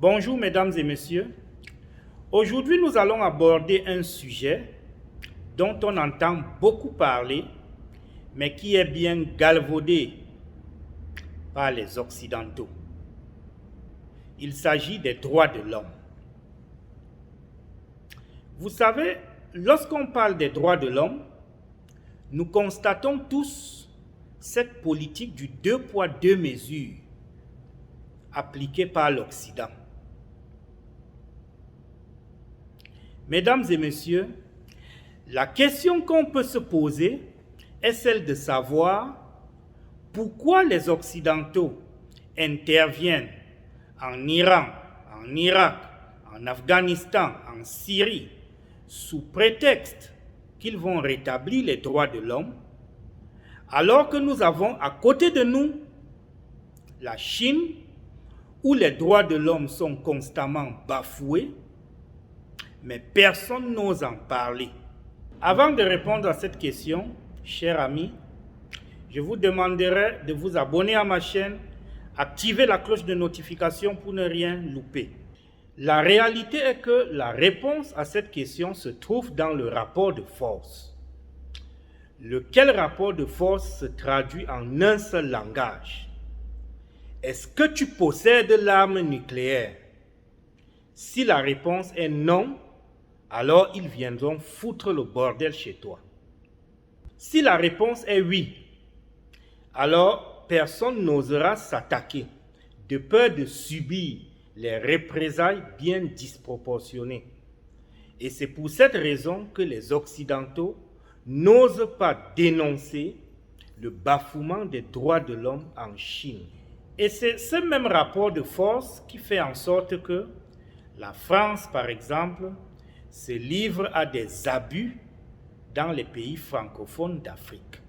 Bonjour mesdames et messieurs. Aujourd'hui, nous allons aborder un sujet dont on entend beaucoup parler, mais qui est bien galvaudé par les Occidentaux. Il s'agit des droits de l'homme. Vous savez, lorsqu'on parle des droits de l'homme, nous constatons tous cette politique du deux poids, deux mesures appliquée par l'Occident. Mesdames et messieurs, la question qu'on peut se poser est celle de savoir pourquoi les Occidentaux interviennent en Iran, en Irak, en Afghanistan, en Syrie, sous prétexte qu'ils vont rétablir les droits de l'homme, alors que nous avons à côté de nous la Chine, où les droits de l'homme sont constamment bafoués, mais personne n'ose en parler. Avant de répondre à cette question, chers amis, je vous demanderai de vous abonner à ma chaîne, activer la cloche de notification pour ne rien louper. La réalité est que la réponse à cette question se trouve dans le rapport de force. Lequel rapport de force se traduit en un seul langage. Est-ce que tu possèdes l'arme nucléaire? Si la réponse est non, alors ils viendront foutre le bordel chez toi. Si la réponse est oui, alors personne n'osera s'attaquer, de peur de subir les représailles bien disproportionnées. Et c'est pour cette raison que les Occidentaux n'osent pas dénoncer le bafouement des droits de l'homme en Chine. Et c'est ce même rapport de force qui fait en sorte que la France, par exemple, se livre à des abus dans les pays francophones d'Afrique.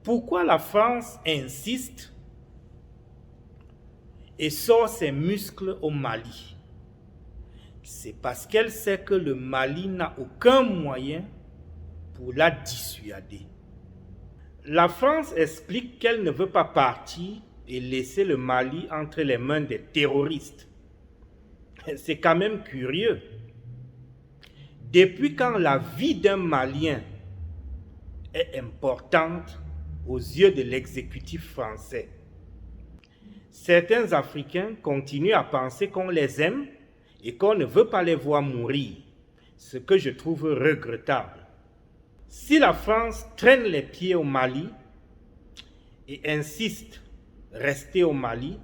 Pourquoi la France insiste et sort ses muscles au Mali? C'est parce qu'elle sait que le Mali n'a aucun moyen pour la dissuader. La France explique qu'elle ne veut pas partir et laisser le Mali entre les mains des terroristes. C'est quand même curieux. Depuis quand la vie d'un Malien est importante aux yeux de l'exécutif français? Certains Africains continuent à penser qu'on les aime et qu'on ne veut pas les voir mourir, ce que je trouve regrettable. Si la France traîne les pieds au Mali et insiste à rester au Mali,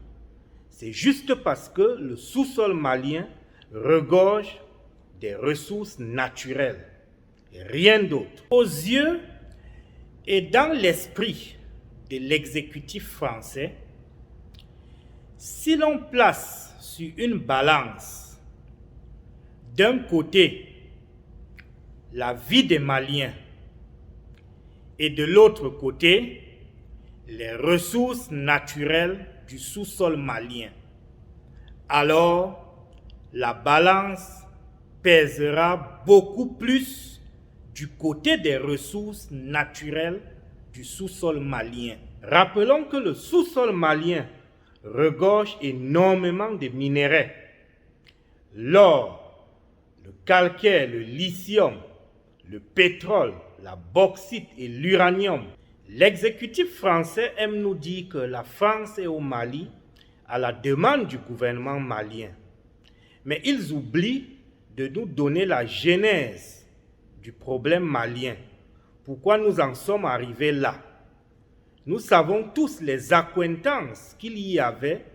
c'est juste parce que le sous-sol malien regorge des ressources naturelles et rien d'autre. Aux yeux et dans l'esprit de l'exécutif français, si l'on place sur une balance d'un côté la vie des Maliens et de l'autre côté les ressources naturelles du sous-sol malien, alors la balance pèsera beaucoup plus du côté des ressources naturelles du sous-sol malien. Rappelons que le sous-sol malien regorge énormément de minéraux. L'or, le calcaire, le lithium, le pétrole, la bauxite et l'uranium. L'exécutif français aime nous dire que la France est au Mali à la demande du gouvernement malien. Mais ils oublient de nous donner la genèse du problème malien. Pourquoi nous en sommes arrivés là? Nous savons tous les accointances qu'il y avait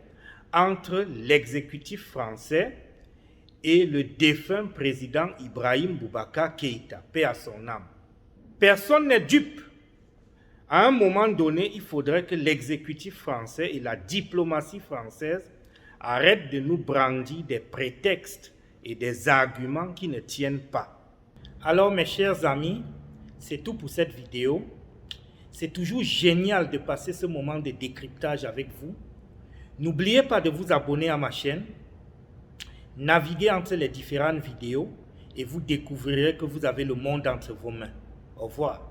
entre l'exécutif français et le défunt président Ibrahim Boubacar Keïta, paix à son âme. Personne n'est dupe. À un moment donné, il faudrait que l'exécutif français et la diplomatie française arrêtent de nous brandir des prétextes et des arguments qui ne tiennent pas. Alors mes chers amis, c'est tout pour cette vidéo. C'est toujours génial de passer ce moment de décryptage avec vous. N'oubliez pas de vous abonner à ma chaîne. Naviguez entre les différentes vidéos et vous découvrirez que vous avez le monde entre vos mains. Au revoir.